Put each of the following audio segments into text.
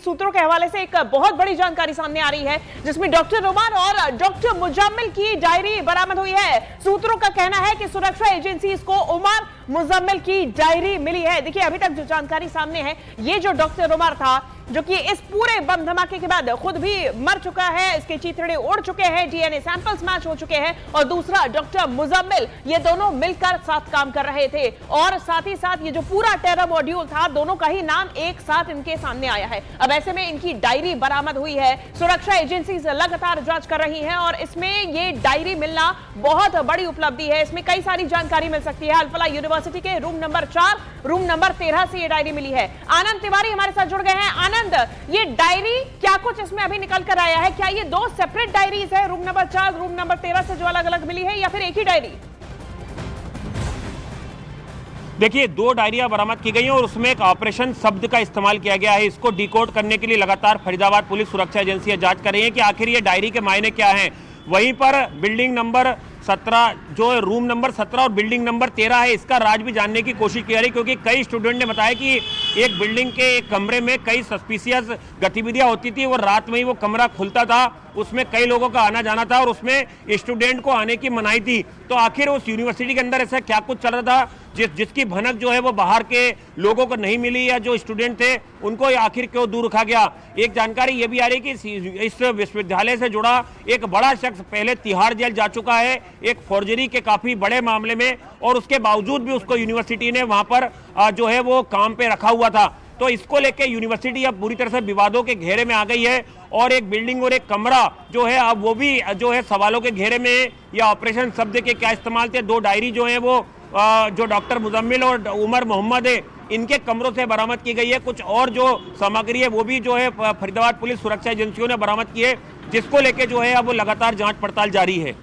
सूत्रों के हवाले से एक बहुत बड़ी जानकारी सामने आ रही है, जिसमें डॉक्टर उमर और डॉक्टर मुजम्मिल की डायरी बरामद हुई है। सूत्रों का कहना है कि सुरक्षा एजेंसी को उमर मुजम्मिल की डायरी मिली है। देखिए, अभी तक जो जानकारी सामने है, ये जो डॉक्टर उमर था, जो कि इस पूरे बम धमाके के बाद खुद भी मर चुका है, इसके चीथड़े उड़ चुके हैं, डीएनए सैंपल्स मैच हो चुके हैं, और दूसरा डॉक्टर मुजम्मिल, ये दोनों मिलकर साथ काम कर रहे थे। और साथ ही साथ ये जो पूरा टेरर मॉड्यूल था, दोनों का ही नाम एक साथ इनके सामने आया है। अब ऐसे में इनकी डायरी बरामद हुई है। सुरक्षा एजेंसी लगातार जांच कर रही है और इसमें ये डायरी मिलना बहुत बड़ी उपलब्धि है। इसमें कई सारी जानकारी मिल सकती है। अल-फलाह यूनिवर्सिटी के रूम नंबर 4, रूम नंबर 13 से ये डायरी मिली है। आनंद तिवारी हमारे साथ जुड़ गए हैं। आनंद, ये डायरी क्या कुछ इसमें अभी निकल कर आया है? क्या ये दो सेपरेट डायरीज है, रूम नंबर 4, रूम नंबर 13 से जो अलग अलग मिली है, या फिर एक ही डायरी? देखिए, 2 डायरियां बरामद की गई हैं और उसमें एक ऑपरेशन शब्द का इस्तेमाल किया गया है। इसको डिकोड करने के लिए लगातार फरीदाबाद पुलिस सुरक्षा एजेंसियां जांच कर रही हैं कि आखिर ये डायरी के मायने क्या हैं। वहीं पर बिल्डिंग नंबर 17, जो रूम नंबर 17 और बिल्डिंग नंबर 13 है, इसका राज भी जानने की कोशिश की जा रही, क्योंकि कई स्टूडेंट ने बताया कि एक बिल्डिंग के एक कमरे में कई सस्पिशियस गतिविधियां होती थी और रात में ही वो कमरा खुलता था, उसमें कई लोगों का आना जाना था और उसमें स्टूडेंट को आने की मनाही थी। तो आखिर उस यूनिवर्सिटी के अंदर ऐसा क्या कुछ चल रहा था जिसकी भनक जो है वो बाहर के लोगों को नहीं मिली, या जो स्टूडेंट थे उनको आखिर क्यों दूर रखा गया? एक जानकारी ये भी आ रही है कि इस विश्वविद्यालय से जुड़ा एक बड़ा शख्स पहले तिहाड़ जेल जा चुका है, एक फॉर्जरी के काफी बड़े मामले में, और उसके बावजूद भी उसको यूनिवर्सिटी ने वहां पर जो है वो काम पे रखा हुआ था। तो इसको लेके यूनिवर्सिटी अब पूरी तरह से विवादों के घेरे में आ गई है और एक बिल्डिंग और एक कमरा जो है अब वो भी जो है सवालों के घेरे में है। या ऑपरेशन शब्द के क्या इस्तेमाल थे? 2 डायरी जो है वो जो डॉक्टर मुजम्मिल और उमर मोहम्मद है, इनके कमरों से बरामद की गई है। कुछ और जो सामग्री है वो भी जो है फरीदाबाद पुलिस सुरक्षा एजेंसियों ने बरामद की है, जिसको लेके जो है अब लगातार जांच पड़ताल जारी है।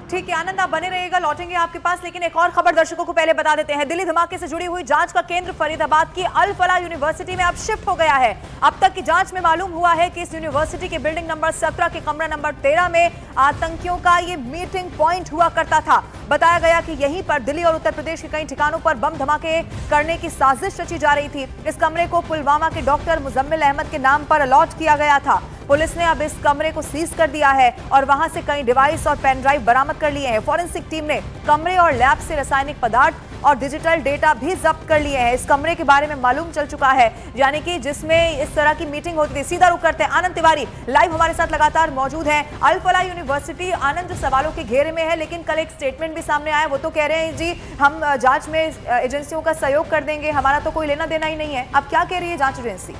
ठीक है आनंद, आप बने रहिएगा, लौटेंगे आपके पास। लेकिन एक और खबर दर्शकों को पहले बता देते हैं। दिल्ली धमाके से जुड़ी हुई जांच का केंद्र फरीदाबाद की अल-फलाह यूनिवर्सिटी में अब शिफ्ट हो गया है। अब तक की जांच में मालूम हुआ है कि इस यूनिवर्सिटी के बिल्डिंग नंबर 17 के कमरा नंबर 13 में आतंकियों का ये मीटिंग पॉइंट हुआ करता था। बताया गया कि यहीं पर दिल्ली और उत्तर प्रदेश के कई ठिकानों पर बम धमाके करने की साजिश रची जा रही थी। इस कमरे को पुलवामा के डॉक्टर मुजम्मिल अहमद के नाम पर अलॉट किया गया था। पुलिस ने अब इस कमरे को सीज कर दिया है और वहां से कई डिवाइस और पेन ड्राइव बरामद कर लिए हैं। फॉरेंसिक टीम ने कमरे और लैब से रासायनिक पदार्थ और डिजिटल डेटा भी जब्त कर लिए हैं। इस कमरे के बारे में मालूम चल चुका है, यानी कि जिसमें इस तरह की मीटिंग होती थी। सीधा रुख करते हैं, आनंद तिवारी लाइव हमारे साथ लगातार मौजूद हैं। अल-फलाह यूनिवर्सिटी आनंद सवालों के घेरे में है, लेकिन कल एक स्टेटमेंट भी सामने आया, वो तो कह रहे हैं जी हम जांच में एजेंसियों का सहयोग कर देंगे, हमारा तो कोई लेना देना ही नहीं है। अब क्या कह रही है जांच एजेंसी?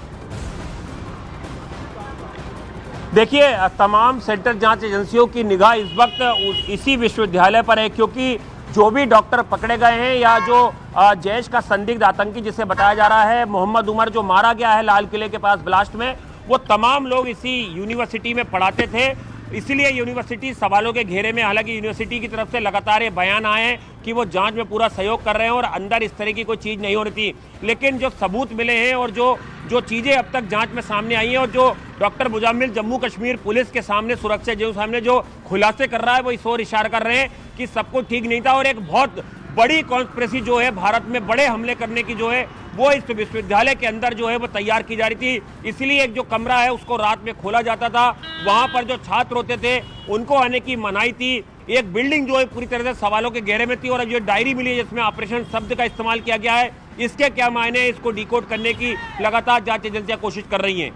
देखिए, तमाम सेंट्रल जांच एजेंसियों की निगाह इस वक्त इसी विश्वविद्यालय पर है, क्योंकि जो भी डॉक्टर पकड़े गए हैं या जो जैश का संदिग्ध आतंकी जिसे बताया जा रहा है मोहम्मद उमर, जो मारा गया है लाल किले के पास ब्लास्ट में, वो तमाम लोग इसी यूनिवर्सिटी में पढ़ाते थे। इसीलिए यूनिवर्सिटी सवालों के घेरे में। हालांकि यूनिवर्सिटी की तरफ से लगातार ये बयान आए हैं कि वो जांच में पूरा सहयोग कर रहे हैं और अंदर इस तरह की कोई चीज़ नहीं हो रही थी, लेकिन जो सबूत मिले हैं और जो चीज़ें अब तक जांच में सामने आई हैं और जो डॉक्टर मुजम्मिल जम्मू कश्मीर पुलिस के सामने, सुरक्षा जो सामने जो खुलासे कर रहा है, वो इस ओर इशारा कर रहे हैं कि सब कुछ ठीक नहीं था और एक बहुत बड़ी कॉन्स्पिरेसी जो है भारत में बड़े हमले करने की जो है वो इस विश्वविद्यालय के अंदर जो है वो तैयार की जा रही थी। इसलिए एक जो कमरा है उसको रात में खोला जाता था, वहां पर जो छात्र होते थे उनको आने की मनाही थी। एक बिल्डिंग जो है पूरी तरह से सवालों के घेरे में थी और अब जो डायरी मिली है जिसमें ऑपरेशन शब्द का इस्तेमाल किया गया है, इसके क्या मायने, इसको डिकोड करने की लगातार जांच एजेंसियां कोशिश कर रही हैं।